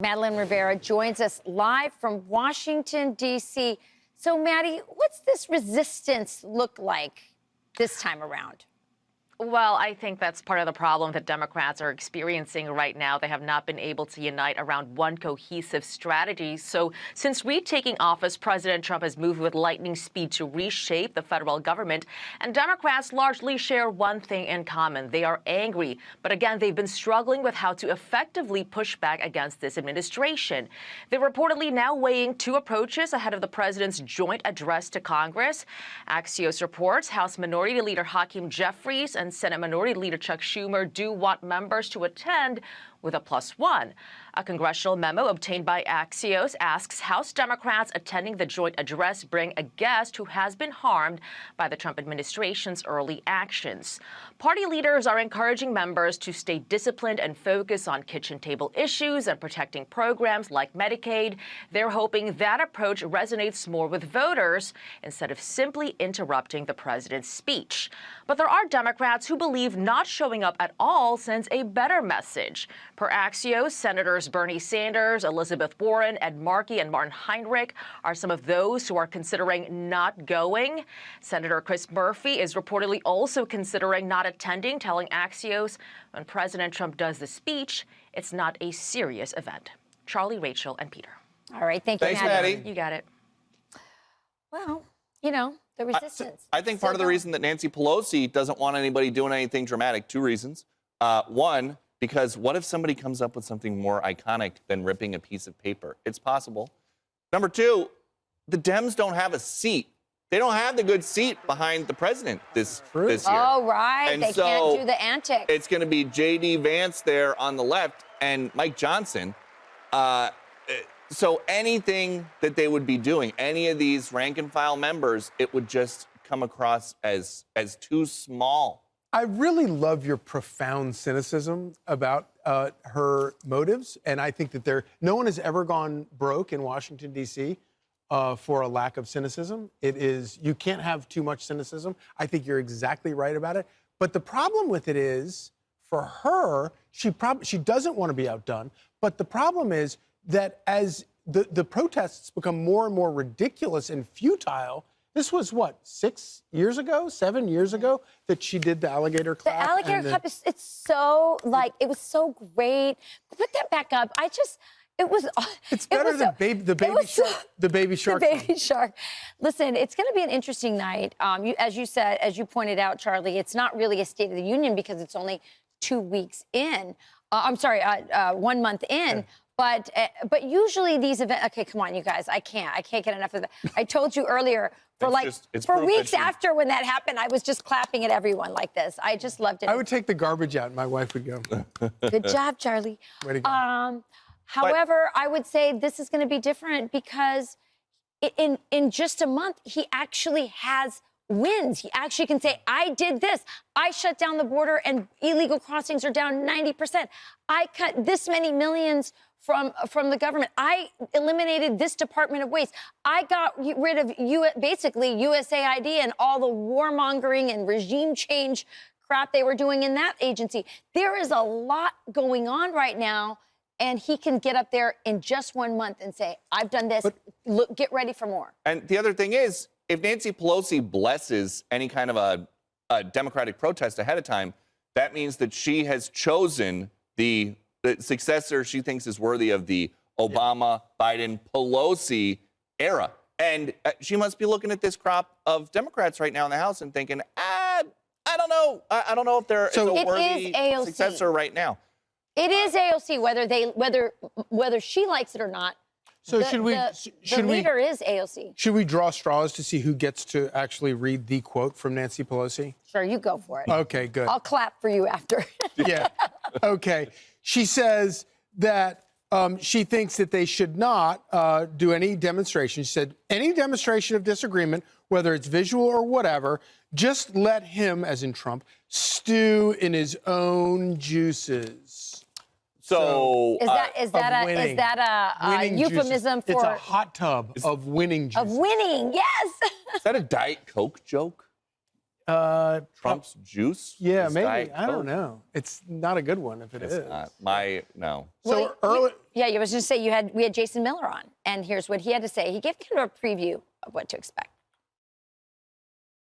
Madeline Rivera joins us live from Washington, D.C. So, Maddie, what's this resistance look like this time around? Well, I think that's part of the problem that Democrats are experiencing right now. They have not been able to unite around one cohesive strategy. So since retaking office, President Trump has moved with lightning speed to reshape the federal government. And Democrats largely share one thing in common. They are angry. But again, they've been struggling with how to effectively push back against this administration. They're reportedly now weighing two approaches ahead of the president's joint address to Congress. Axios reports House Minority Leader Hakeem Jeffries and Senate Minority Leader Chuck Schumer do want members to attend with a +1. A congressional memo obtained by Axios asks House Democrats attending the joint address bring a guest who has been harmed by the Trump administration's early actions. Party leaders are encouraging members to stay disciplined and focus on kitchen table issues and protecting programs like Medicaid. They're hoping that approach resonates more with voters instead of simply interrupting the president's speech. But there are Democrats who believe not showing up at all sends a better message. Per Axios, Senators Bernie Sanders, Elizabeth Warren, Ed Markey, and Martin Heinrich are some of those who are considering not going. Senator Chris Murphy is reportedly also considering not attending, telling Axios when President Trump does the speech, it's not a serious event. Charlie, Rachel, and Peter. All right. Thank you, Thanks, Maddie. You got it. Well, you know, the resistance. I think part of the reason that Nancy Pelosi doesn't want anybody doing anything dramatic, two reasons. One, because what if somebody comes up with something more iconic than ripping a piece of paper? It's possible. Number two, the Dems don't have a seat. They don't have the good seat behind the president this year. Oh, right. And they so can't do the antics. It's going to be J.D. Vance there on the left and Mike Johnson. So anything that they would be doing, any of these rank and file members, it would just come across as too small. I really love your profound cynicism about her motives, and I think that no one has ever gone broke in Washington, D.C. For a lack of cynicism. You can't have too much cynicism. I think you're exactly right about it. But the problem with it is, for her, she doesn't want to be outdone. But the problem is that as the protests become more and more ridiculous and futile. This was, what, 6 years ago, 7 years ago, that she did the alligator clap? The alligator clap, it's so, it was so great. Put that back up. It's better than the baby shark. The baby shark. The baby shark. Listen, it's going to be an interesting night. As you pointed out, Charlie, it's not really a State of the Union because it's only 2 weeks in. 1 month in. Yeah. But usually these events. Okay, come on, you guys. I can't get enough of that. I told you earlier. For weeks after when that happened, I was just clapping at everyone like this. I just loved it. I would take the garbage out, and my wife would go. Good job, Charlie. Way to go. However, I would say this is going to be different because in just a month, he actually has wins. He actually can say, I did this. I shut down the border and illegal crossings are down 90%. I cut this many millions from the government. I eliminated this Department of Waste. I got rid of basically USAID and all the warmongering and regime change crap they were doing in that agency. There is a lot going on right now, and he can get up there in just 1 month and say, I've done this. Look, get ready for more. And the other thing is, if Nancy Pelosi blesses any kind of a Democratic protest ahead of time, that means that she has chosen the successor she thinks is worthy of the Obama, Biden, Pelosi era. And she must be looking at this crop of Democrats right now in the House and thinking, I don't know. I don't know if there is a worthy successor right now. It is AOC, whether she likes it or not. So the leader is AOC. Should we draw straws to see who gets to actually read the quote from Nancy Pelosi? Sure, you go for it. Okay, good. I'll clap for you after. Yeah. Okay. She says that she thinks that they should not do any demonstration. She said, any demonstration of disagreement, whether it's visual or whatever, just let him, as in Trump, stew in his own juices. So is that a euphemism for? It's a hot tub of winning juice. Of winning, yes. Is that a Diet Coke joke? Trump's juice? Yeah, His maybe. Diet I don't Coke? know. It's not a good one if it is. It's not. No. So early. Yeah, I was just say we had Jason Miller on, and here's what he had to say. He gave kind of a preview of what to expect.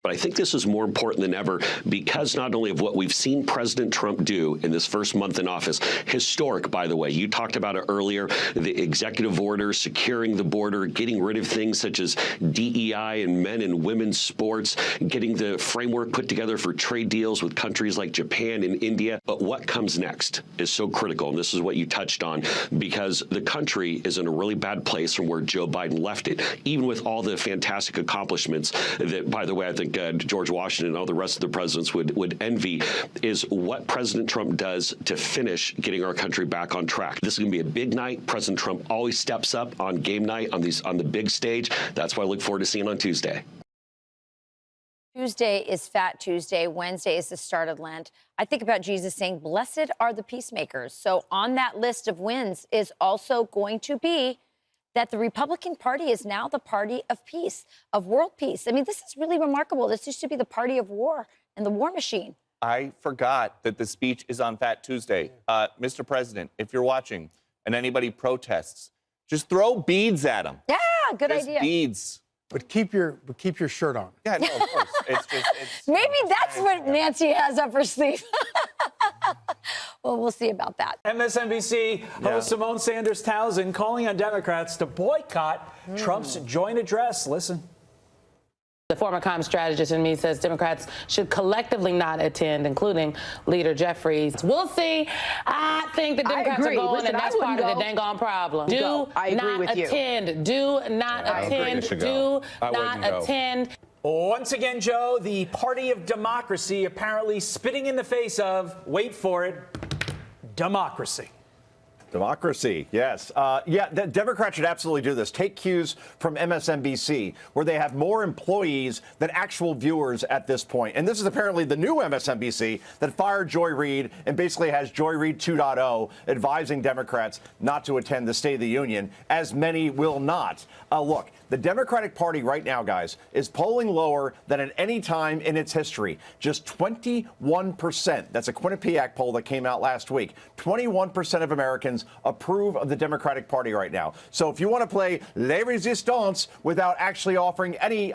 But I think this is more important than ever because not only of what we've seen President Trump do in this first month in office, historic, by the way. You talked about it earlier, the executive order, securing the border, getting rid of things such as DEI and men and women's sports, getting the framework put together for trade deals with countries like Japan and India. But what comes next is so critical, and this is what you touched on, because the country is in a really bad place from where Joe Biden left it, even with all the fantastic accomplishments that, by the way, I think George Washington and all the rest of the presidents would envy, is what President Trump does to finish getting our country back on track. This is going to be a big night. President Trump always steps up on game night on the big stage. That's what I look forward to seeing on Tuesday. Tuesday is Fat Tuesday. Wednesday is the start of Lent. I think about Jesus saying, "Blessed are the peacemakers." So on that list of wins is also going to be that the Republican Party is now the party of peace, of world peace. I mean, this is really remarkable. This used to be the party of war and the war machine. I forgot that the speech is on Fat Tuesday. Mr. President, if you're watching and anybody protests, just throw beads at them. Yeah, good Just idea. beads. But keep your shirt on. Yeah, no, of course. It's Maybe that's what Nancy has up her sleeve. Well, we'll see about that. MSNBC host Simone Sanders Townsend calling on Democrats to boycott Trump's joint address. Listen. The former comms strategist in me says Democrats should collectively not attend, including Leader Jeffries. We'll see. I think the Democrats are going, and that's part of the dang on problem. Do not attend. Do not attend. Do not attend. Once again, Joe, the party of democracy apparently spitting in the face of, wait for it, democracy. Democracy, yes. The Democrats should absolutely do this. Take cues from MSNBC, where they have more employees than actual viewers at this point. And this is apparently the new MSNBC that fired Joy Reid and basically has Joy Reid 2.0 advising Democrats not to attend the State of the Union, as many will not. Look, the Democratic Party right now, guys, is polling lower than at any time in its history. Just 21%. That's a Quinnipiac poll that came out last week. 21% of Americans approve of the Democratic Party right now. So if you want to play les résistants without actually offering any,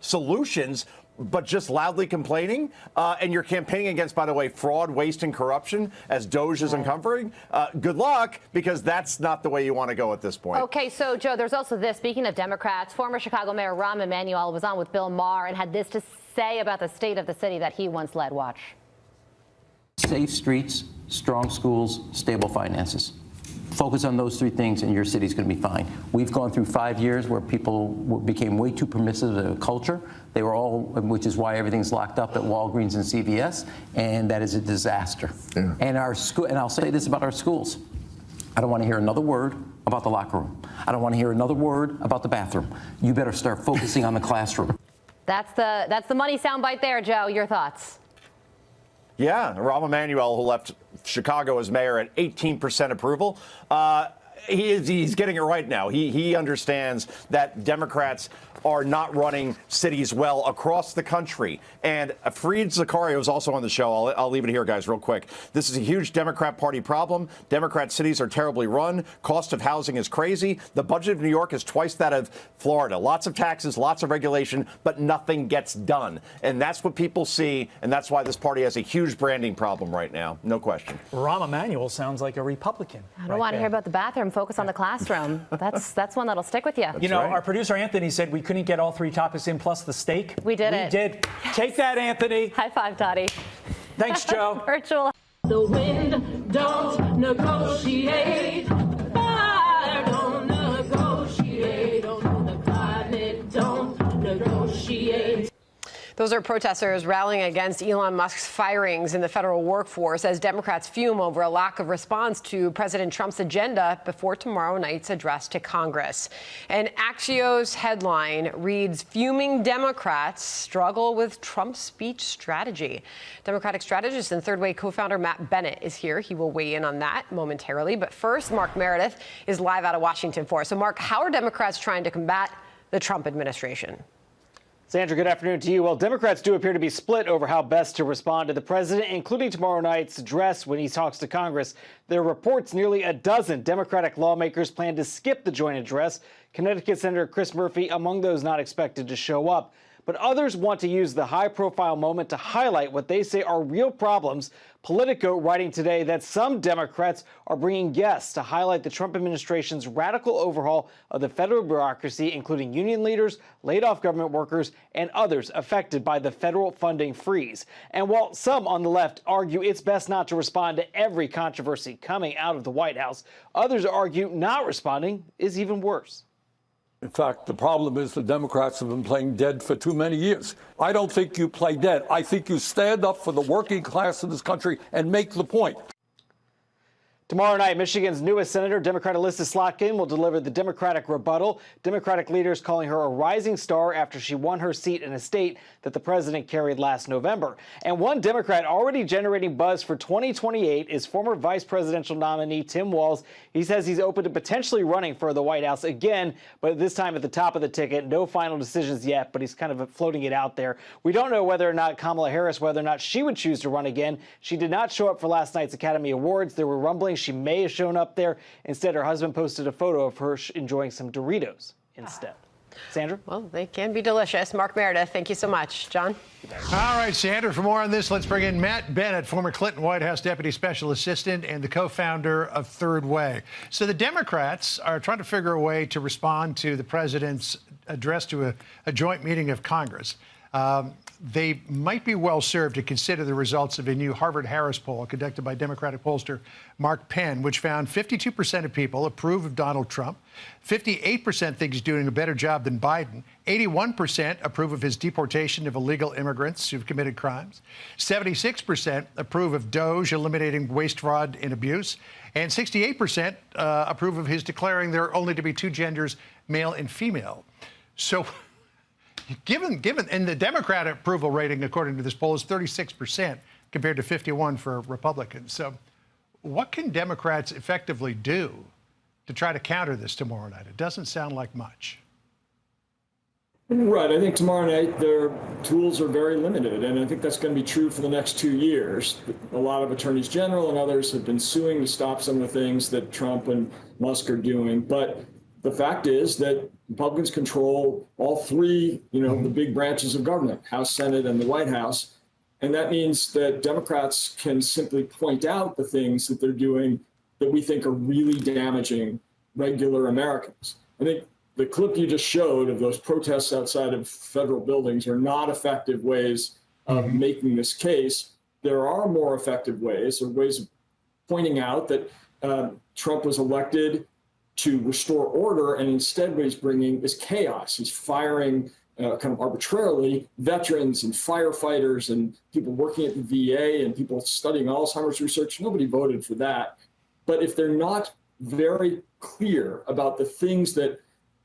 solutions, but just loudly complaining, and you're campaigning against, by the way, fraud, waste, and corruption, as Doge is uncovering, good luck, because that's not the way you want to go at this point. Okay, so, Joe, there's also this. Speaking of Democrats, former Chicago Mayor Rahm Emanuel was on with Bill Maher and had this to say about the state of the city that he once led. Watch. Safe streets, strong schools, stable finances. Focus on those three things and your city's going to be fine. We've gone through 5 years where people became way too permissive of a culture. They were all, which is why everything's locked up at Walgreens and CVS, and that is a disaster. Yeah. And our school, and I'll say this about our schools. I don't want to hear another word about the locker room. I don't want to hear another word about the bathroom. You better start focusing on the classroom. That's the money soundbite there, Joe. Your thoughts? Yeah, Rahm Emanuel, who left Chicago as mayor at 18% approval. He's getting it right now. He understands that Democrats are not running cities well across the country. And Fareed Zakaria was also on the show. I'll leave it here, guys, real quick. This is a huge Democrat Party problem. Democrat cities are terribly run. Cost of housing is crazy. The budget of New York is twice that of Florida. Lots of taxes, lots of regulation, but nothing gets done. And that's what people see, and that's why this party has a huge branding problem right now. No question. Rahm Emanuel sounds like a Republican. I don't want to hear about the bathroom. Focus on the classroom. That's one that'll stick with you. You know, our producer Anthony said we couldn't get all three topics in plus the steak. We did it. We did. Take that, Anthony. High five, Toddy. Thanks, Joe. Virtual. The wind don't negotiate. Fire don't negotiate. The climate don't negotiate. Those are protesters rallying against Elon Musk's firings in the federal workforce as Democrats fume over a lack of response to President Trump's agenda before tomorrow night's address to Congress. An Axios headline reads, "Fuming Democrats struggle with Trump's speech strategy." Democratic strategist and Third Way co-founder Matt Bennett is here. He will weigh in on that momentarily. But first, Mark Meredith is live out of Washington for us. So, Mark, how are Democrats trying to combat the Trump administration? Sandra, good afternoon to you. Well, Democrats do appear to be split over how best to respond to the president, including tomorrow night's address when he talks to Congress. There are reports nearly a dozen Democratic lawmakers plan to skip the joint address. Connecticut Senator Chris Murphy among those not expected to show up. But others want to use the high-profile moment to highlight what they say are real problems. Politico writing today that some Democrats are bringing guests to highlight the Trump administration's radical overhaul of the federal bureaucracy, including union leaders, laid-off government workers, and others affected by the federal funding freeze. And while some on the left argue it's best not to respond to every controversy coming out of the White House, others argue not responding is even worse. In fact, the problem is the Democrats have been playing dead for too many years. I don't think you play dead. I think you stand up for the working class of this country and make the point. Tomorrow night, Michigan's newest senator, Democrat Alyssa Slotkin, will deliver the Democratic rebuttal. Democratic leaders calling her a rising star after she won her seat in a state that the president carried last November. And one Democrat already generating buzz for 2028 is former vice presidential nominee Tim Walz. He says he's open to potentially running for the White House again, but this time at the top of the ticket. No final decisions yet, but he's kind of floating it out there. We don't know whether or not Kamala Harris, whether or not she would choose to run again. She did not show up for last night's Academy Awards. There were rumblings she may have shown up there. Instead, her husband posted a photo of her enjoying some Doritos instead. Sandra? Well, they can be delicious. Mark Meredith, thank you so much. John? All right, Sandra, for more on this, let's bring in Matt Bennett, former Clinton White House Deputy Special Assistant and the co-founder of Third Way. So the Democrats are trying to figure a way to respond to the president's address to a joint meeting of Congress. They might be well served to consider the results of a new Harvard-Harris poll conducted by Democratic pollster Mark Penn, which found 52% of people approve of Donald Trump, 58% think he's doing a better job than Biden, 81% approve of his deportation of illegal immigrants who've committed crimes, 76% approve of DOJ eliminating waste, fraud, and abuse, and 68% approve of his declaring there are only to be two genders, male and female. So Given, and the Democratic approval rating, according to this poll, is 36% compared to 51% for Republicans. So what can Democrats effectively do to try to counter this tomorrow night? It doesn't sound like much. Right. I think tomorrow night their tools are very limited, and I think that's going to be true for the next 2 years. A lot of attorneys general and others have been suing to stop some of the things that Trump and Musk are doing. But the fact is that Republicans control all three, the big branches of government, House, Senate, and the White House. And that means that Democrats can simply point out the things that they're doing that we think are really damaging regular Americans. I think the clip you just showed of those protests outside of federal buildings are not effective ways of making this case. There are more effective ways, or ways of pointing out that Trump was elected to restore order, and instead what he's bringing is chaos. He's firing kind of arbitrarily veterans and firefighters and people working at the VA and people studying Alzheimer's research. Nobody voted for that. But if they're not very clear about the things that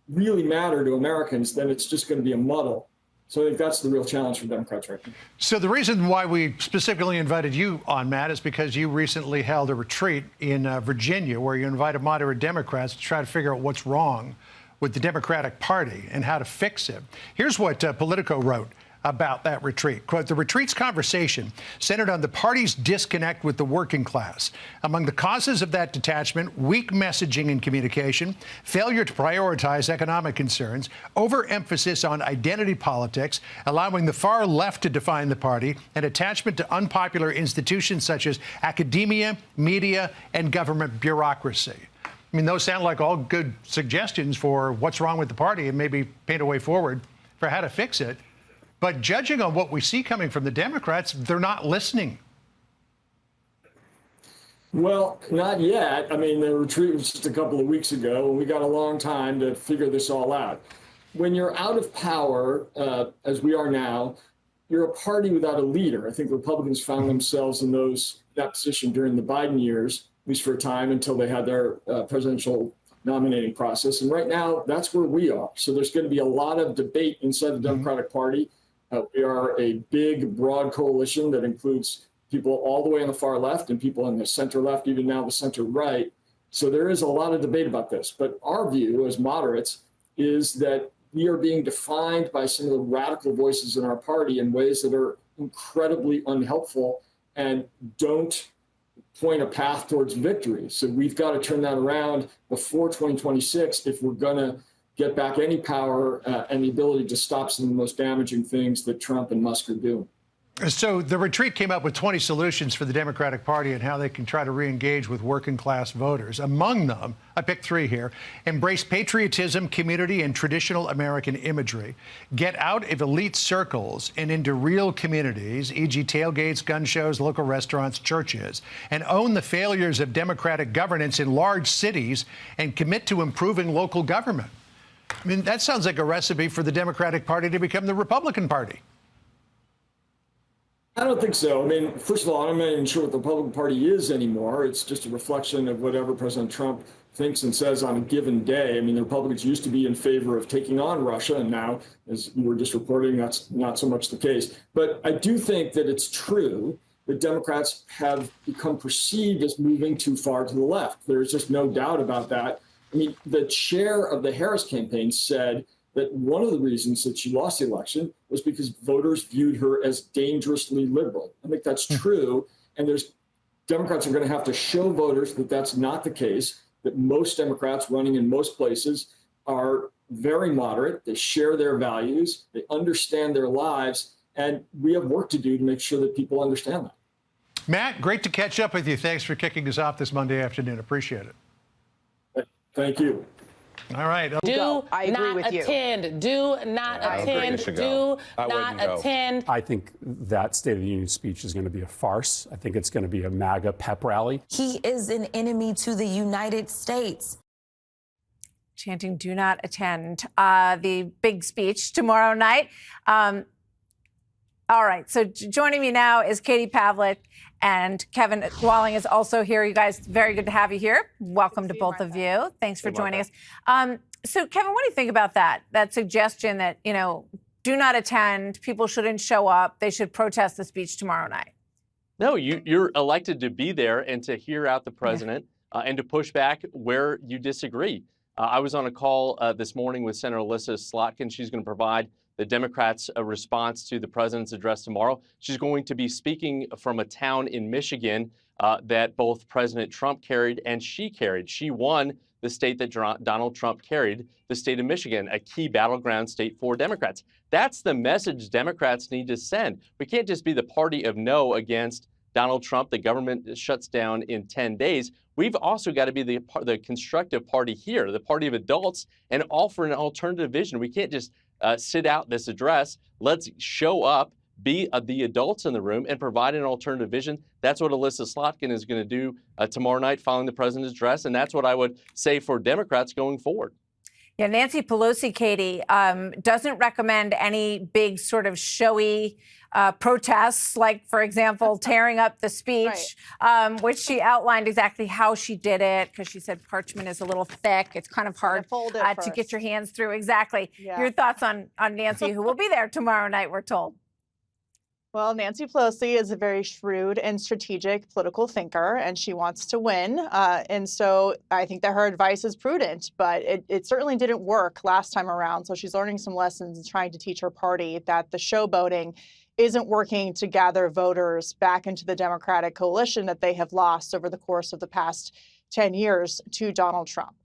really matter to Americans, then it's just going to be a muddle. So I think that's the real challenge for Democrats right now. So the reason why we specifically invited you on, Matt, is because you recently held a retreat in Virginia where you invited moderate Democrats to try to figure out what's wrong with the Democratic Party and how to fix it. Here's what Politico wrote about that retreat. Quote, the retreat's conversation centered on the party's disconnect with the working class. Among the causes of that detachment, weak messaging and communication, failure to prioritize economic concerns, overemphasis on identity politics, allowing the far left to define the party, and attachment to unpopular institutions such as academia, media, and government bureaucracy. I mean, those sound like all good suggestions for what's wrong with the party and maybe paint a way forward for how to fix it. But judging on what we see coming from the Democrats, they're not listening. Well, not yet. I mean, the retreat was just a couple of weeks ago, and we got a long time to figure this all out. When you're out of power, as we are now, you're a party without a leader. I think Republicans found themselves in that position during the Biden years, at least for a time, until they had their presidential nominating process. And right now, that's where we are. So there's going to be a lot of debate inside the Democratic Party. We are a big, broad coalition that includes people all the way on the far left and people on the center left, even now the center right. So there is a lot of debate about this. But our view as moderates is that we are being defined by some of the radical voices in our party in ways that are incredibly unhelpful and don't point a path towards victory. So we've got to turn that around before 2026 if we're going to get back any power and the ability to stop some of the most damaging things that Trump and Musk are doing. So the retreat came up with 20 solutions for the Democratic Party and how they can try to re-engage with working class voters. Among them, I picked 3 here: embrace patriotism, community, and traditional American imagery. Get out of elite circles and into real communities, e.g. tailgates, gun shows, local restaurants, churches, and own the failures of democratic governance in large cities and commit to improving local government. I mean, that sounds like a recipe for the Democratic Party to become the Republican Party. I don't think so. I mean, first of all, I'm not even sure what the Republican Party is anymore. It's just a reflection of whatever President Trump thinks and says on a given day. I mean, the Republicans used to be in favor of taking on Russia, and now, as you were just reporting, that's not so much the case. But I do think that it's true that Democrats have become perceived as moving too far to the left. There's just no doubt about that. I mean, the chair of the Harris campaign said that one of the reasons that she lost the election was because voters viewed her as dangerously liberal. I think that's true. And Democrats are going to have to show voters that that's not the case, that most Democrats running in most places are very moderate. They share their values. They understand their lives. And we have work to do to make sure that people understand that. Matt, great to catch up with you. Thanks for kicking us off this Monday afternoon. Appreciate it. Thank you. All right. Do not attend. Do not attend. Do not attend. I think that State of the Union speech is going to be a farce. I think it's going to be a MAGA pep rally. He is an enemy to the United States. Chanting, do not attend the big speech tomorrow night. All right. So joining me now is Katie Pavlik, and Kevin Walling is also here. You guys, very good to have you here. Welcome to both of you. Thanks for joining us. So, Kevin, what do you think about that suggestion that, do not attend, people shouldn't show up, they should protest the speech tomorrow night? No, you're elected to be there and to hear out the president and to push back where you disagree. I was on a call this morning with Senator Alyssa Slotkin. She's going to provide the Democrats a response to the president's address tomorrow. She's going to be speaking from a town in Michigan that both President Trump carried and she carried. She won the state that Donald Trump carried, the state of Michigan, a key battleground state for Democrats. That's the message Democrats need to send. We can't just be the party of no against Donald Trump. The government shuts down in 10 days. We've also got to be the constructive party here, the party of adults, and offer an alternative vision. We can't just sit out this address. Let's show up, be the adults in the room, and provide an alternative vision. That's what Alyssa Slotkin is going to do tomorrow night following the president's address, and that's what I would say for Democrats going forward. Yeah, Nancy Pelosi, Katie, doesn't recommend any big sort of showy protests, like, for example, tearing up the speech, which she outlined exactly how she did it, because she said parchment is a little thick. It's kind of hard to get your hands through. Exactly. Yeah. Your thoughts on Nancy, who will be there tomorrow night, we're told. Well, Nancy Pelosi is a very shrewd and strategic political thinker, and she wants to win. And so I think that her advice is prudent, but it certainly didn't work last time around. So she's learning some lessons and trying to teach her party that the showboating isn't working to gather voters back into the Democratic coalition that they have lost over the course of the past 10 years to Donald Trump.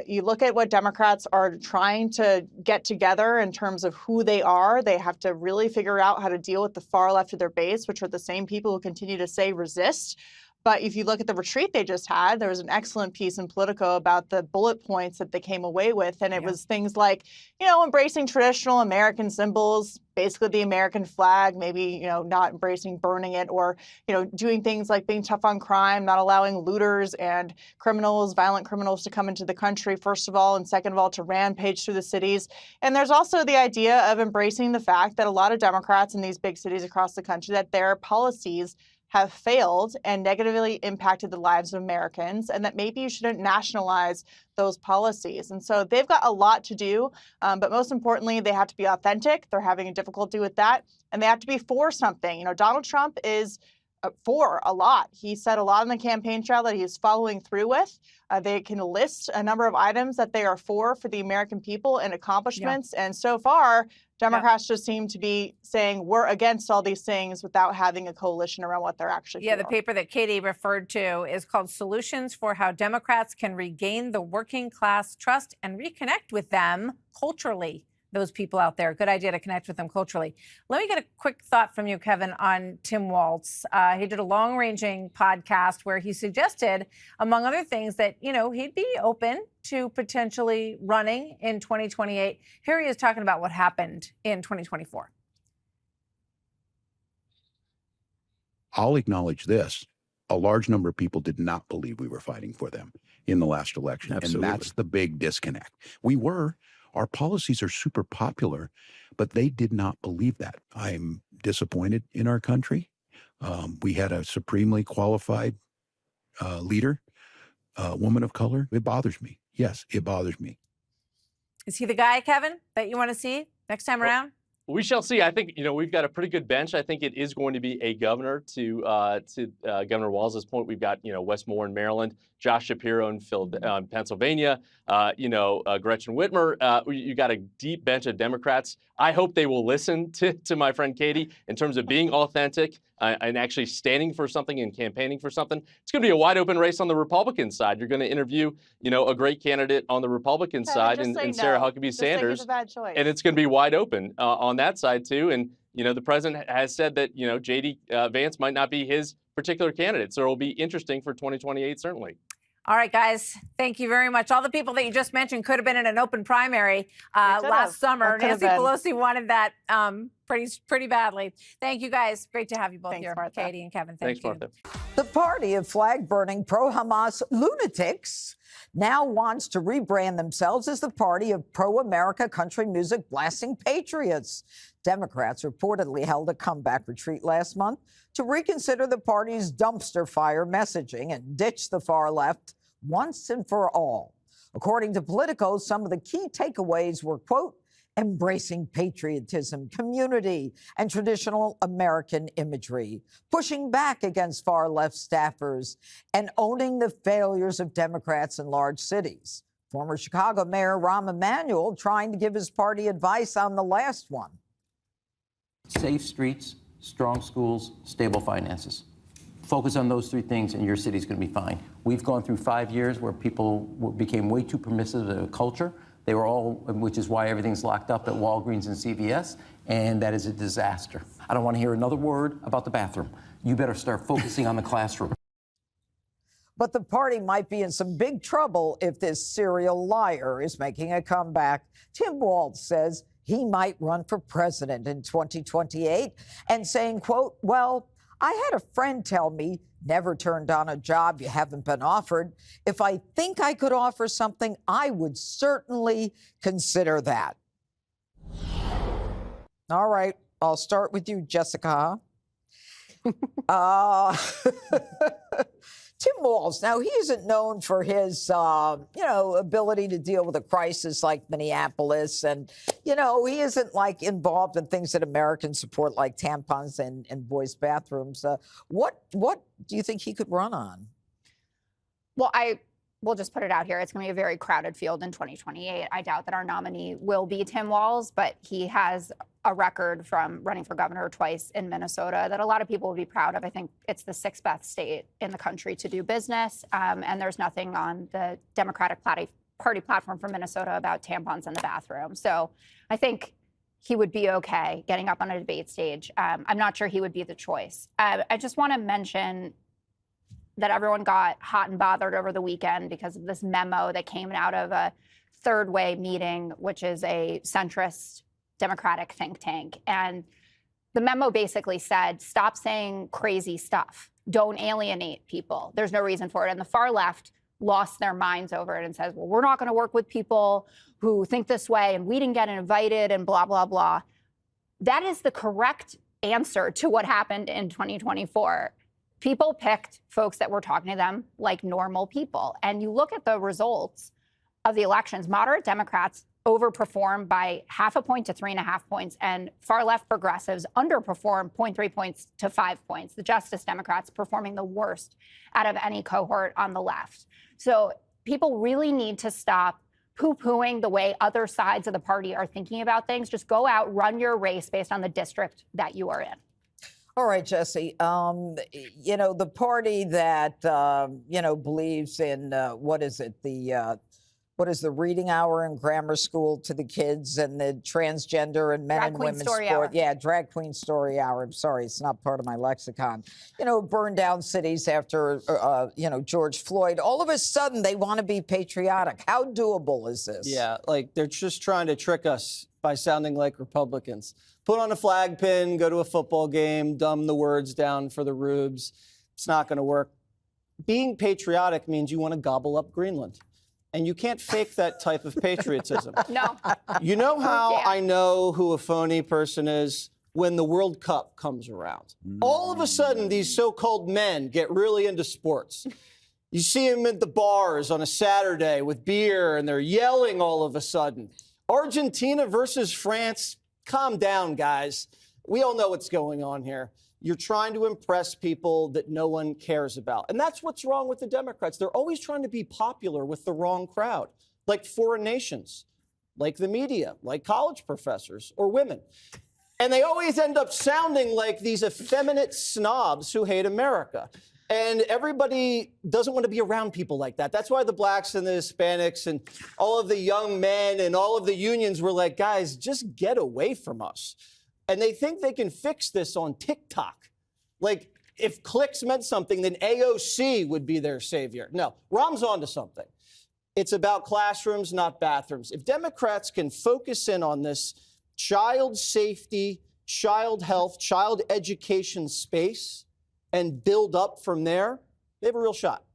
You look at what Democrats are trying to get together in terms of who they are. They have to really figure out how to deal with the far left of their base, which are the same people who continue to say resist. But if you look at the retreat they just had, there was an excellent piece in Politico about the bullet points that they came away with. And it was things like, embracing traditional American symbols, basically the American flag, maybe, not embracing burning it, or, doing things like being tough on crime, not allowing looters and criminals, violent criminals to come into the country, first of all, and second of all, to rampage through the cities. And there's also the idea of embracing the fact that a lot of Democrats in these big cities across the country, that their policies have failed and negatively impacted the lives of Americans, and that maybe you shouldn't nationalize those policies. And so they've got a lot to do, but most importantly, they have to be authentic. They're having a difficulty with that, and they have to be for something. Donald Trump is for a lot. He said a lot on the campaign trail that he's following through with. They can list a number of items that they are for the American people and accomplishments. And so far, Democrats just seem to be saying we're against all these things without having a coalition around what they're actually for. The paper that Katie referred to is called Solutions for How Democrats Can Regain the Working Class Trust and Reconnect with Them Culturally. Those people out there. Good idea to connect with them culturally. Let me get a quick thought from you, Kevin, on Tim Walz. He did a long-ranging podcast where he suggested, among other things, that, he'd be open to potentially running in 2028. Here he is talking about what happened in 2024. I'll acknowledge this. A large number of people did not believe we were fighting for them in the last election. Absolutely. And that's the big disconnect. We were. Our policies are super popular, but they did not believe that. I'm disappointed in our country. We had a supremely qualified leader, a woman of color. It bothers me. Yes, it bothers me. Is he the guy, Kevin, that you want to see next time around? We shall see. I think, we've got a pretty good bench. I think it is going to be a governor to Governor Walz's point. We've got, Wes Moore in Maryland, Josh Shapiro in Pennsylvania, Gretchen Whitmer. You got a deep bench of Democrats. I hope they will listen to my friend Katie in terms of being authentic and actually standing for something and campaigning for something. It's going to be a wide open race on the Republican side. You're going to interview, a great candidate on the Republican side in Sarah Huckabee Sanders. And it's going to be wide open on that side, too. And, the president has said that, J.D. Vance might not be his particular candidate. So it'll be interesting for 2028, certainly. All right, guys, thank you very much. All the people that you just mentioned could have been in an open primary last summer. Nancy Pelosi wanted that pretty badly. Thank you, guys. Great to have you both here, Martha. Katie and Kevin. Thank you. Martha. The party of flag-burning pro-Hamas lunatics now wants to rebrand themselves as the party of pro-America country music blasting patriots. Democrats reportedly held a comeback retreat last month to reconsider the party's dumpster fire messaging and ditch the far left once and for all. According to Politico, some of the key takeaways were, quote, embracing patriotism, community, and traditional American imagery, pushing back against far left staffers, and owning the failures of Democrats in large cities. Former Chicago Mayor Rahm Emanuel trying to give his party advice on the last one. Safe streets, strong schools, stable finances. Focus on those three things and your city's going to be fine. We've gone through 5 years where people became way too permissive of culture. They were all, which is why everything's locked up at Walgreens and CVS, and that is a disaster. I don't want to hear another word about the bathroom. You better start focusing on the classroom. But the party might be in some big trouble if this serial liar is making a comeback. Tim Walz says he might run for president in 2028 and saying, quote, well, I had a friend tell me, never turn down a job you haven't been offered. If I think I could offer something, I would certainly consider that. All right, I'll start with you, Jessica. Tim Walz, now he isn't known for his, ability to deal with a crisis like Minneapolis. And, he isn't like involved in things that Americans support, like tampons and boys' bathrooms. What do you think he could run on? Well, we'll just put it out here. It's going to be a very crowded field in 2028. I doubt that our nominee will be Tim Walz, but he has a record from running for governor twice in Minnesota that a lot of people would be proud of. I think it's the 6th best state in the country to do business. And there's nothing on the Democratic Party platform for Minnesota about tampons in the bathroom. So I think he would be okay getting up on a debate stage. I'm not sure he would be the choice. I just want to mention that everyone got hot and bothered over the weekend because of this memo that came out of a Third Way meeting, which is a centrist Democratic think tank. And the memo basically said, stop saying crazy stuff. Don't alienate people. There's no reason for it. And the far left lost their minds over it and says, well, we're not going to work with people who think this way and we didn't get invited and blah, blah, blah. That is the correct answer to what happened in 2024. People picked folks that were talking to them like normal people. And you look at the results of the elections, moderate Democrats overperform by 0.5 point to 3.5 points, and far left progressives underperform 0.3 points to 5 points. The Justice Democrats performing the worst out of any cohort on the left. So people really need to stop poo-pooing the way other sides of the party are thinking about things. Just go out, run your race based on the district that you are in. All right, Jesse. You know, the party that, you know, believes in, what is it? What is the reading hour in grammar school to the kids and the transgender and men and women's sport? Yeah, drag queen story hour. I'm sorry, it's not part of my lexicon. You know, burned down cities after, you know, George Floyd. All of a sudden, they want to be patriotic. How doable is this? Yeah, like they're just trying to trick us by sounding like Republicans. Put on a flag pin, go to a football game, dumb the words down for the rubes. It's not going to work. Being patriotic means you want to gobble up Greenland. And you can't fake that type of patriotism. No. You know how I know who a phony person is? When the World Cup comes around. All of a sudden, these so-called men get really into sports. You see them at the bars on a Saturday with beer, and they're yelling all of a sudden. Argentina versus France, calm down, guys. We all know what's going on here. You're trying to impress people that no one cares about. And that's what's wrong with the Democrats. They're always trying to be popular with the wrong crowd, like foreign nations, like the media, like college professors or women. And they always end up sounding like these effeminate snobs who hate America. And everybody doesn't want to be around people like that. That's why the blacks and the Hispanics and all of the young men and all of the unions were like, guys, just get away from us. And they think they can fix this on TikTok. Like, if clicks meant something, then AOC would be their savior. No, Rahm's onto something. It's about classrooms, not bathrooms. If Democrats can focus in on this child safety, child health, child education space and build up from there, they have a real shot.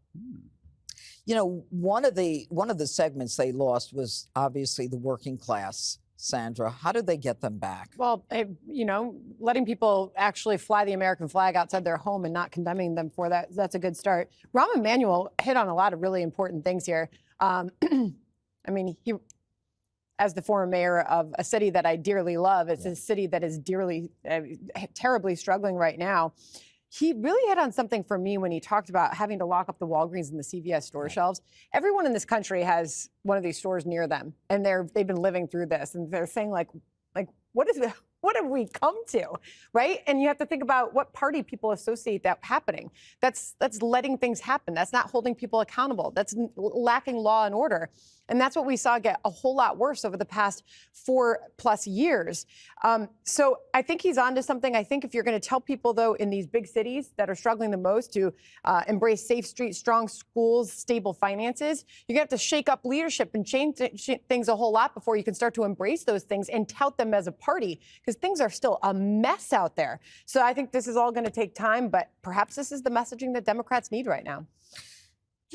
You know, one of the segments they lost was obviously the working class. Sandra, how did they get them back? Well, you know, letting people actually fly the American flag outside their home and not condemning them for that, that's a good start. Rahm Emanuel hit on a lot of really important things here. I mean, he, as the former mayor of a city that I dearly love, it's a city that is terribly struggling right now. He really hit on something for me when he talked about having to lock up the Walgreens and the CVS store shelves. Everyone in this country has one of these stores near them, and they've been living through this, and they're saying like what have we come to, right? And you have to think about what party people associate that happening. That's letting things happen. That's not holding people accountable. That's lacking law and order. And that's what we saw get a whole lot worse over the past 4+ years. So I think he's onto something. I think if you're going to tell people, though, in these big cities that are struggling the most to embrace safe streets, strong schools, stable finances, you're going to have to shake up leadership and change things a whole lot before you can start to embrace those things and tout them as a party, because things are still a mess out there. So I think this is all going to take time, but perhaps this is the messaging that Democrats need right now.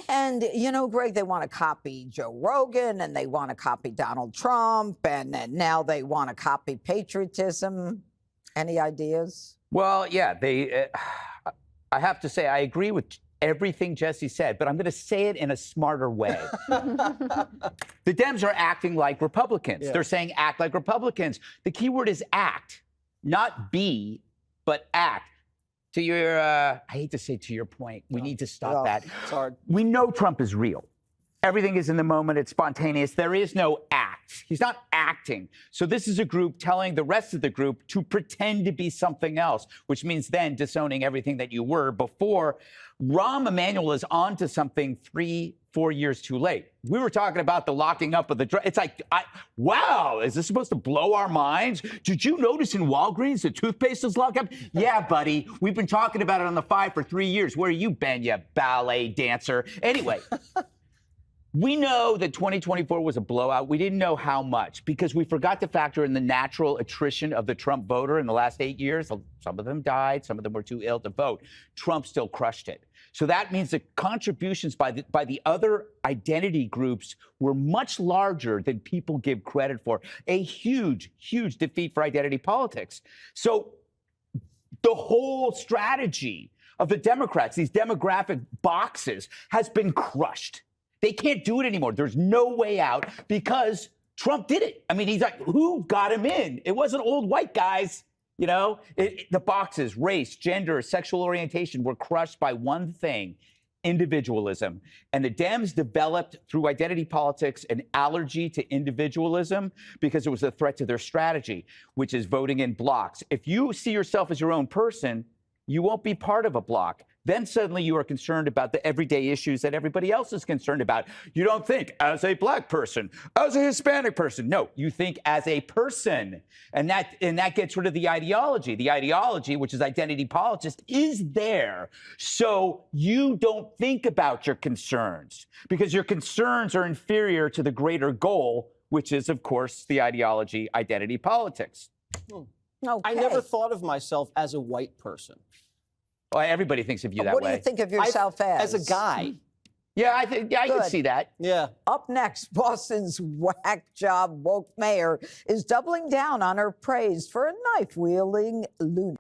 And, you know, Greg, they want to copy Joe Rogan and they want to copy Donald Trump and now they want to copy patriotism. Any ideas? Well, yeah, I have to say, I agree with everything Jesse said, but I'm going to say it in a smarter way. The Dems are acting like Republicans. Yeah. They're saying act like Republicans. The key word is act, not be, but act. To your, I hate to say to your point, we need to stop that. It's hard. We know Trump is real. Everything is in the moment. It's spontaneous. There is no act. He's not acting. So this is a group telling the rest of the group to pretend to be something else, which means then disowning everything that you were before. Rahm Emanuel is onto something 3-4 years too late. We were talking about the locking up of the it's like, wow, is this supposed to blow our minds? Did you notice in Walgreens the toothpaste is locked up? Yeah, buddy, we've been talking about it on the 5 for 3 years. Where you been, you ballet dancer? Anyway. We know that 2024 was a blowout. We didn't know how much because we forgot to factor in the natural attrition of the Trump voter in the last 8 years. Some of them died. Some of them were too ill to vote. Trump still crushed it. So that means the contributions by the other identity groups were much larger than people give credit for. A huge, huge defeat for identity politics. So the whole strategy of the Democrats, these demographic boxes, has been crushed. They can't do it anymore. There's no way out because Trump did it. I mean, he's like, who got him in? It wasn't old white guys. You know, the boxes, race, gender, sexual orientation were crushed by one thing: individualism. And the Dems developed through identity politics an allergy to individualism because it was a threat to their strategy, which is voting in blocks. If you see yourself as your own person, you won't be part of a block. Then suddenly you are concerned about the everyday issues that everybody else is concerned about. You don't think as a black person, as a Hispanic person. No, you think as a person. And that gets rid of the ideology. The ideology, which is identity politics, is there. So you don't think about your concerns because your concerns are inferior to the greater goal, which is, of course, the ideology, identity politics. I never thought of myself as a white person. Well, everybody thinks of you that way. What do you think of yourself as? As a guy. Yeah, I can see that. Yeah. Up next, Boston's whack job woke mayor is doubling down on her praise for a knife-wielding lunatic.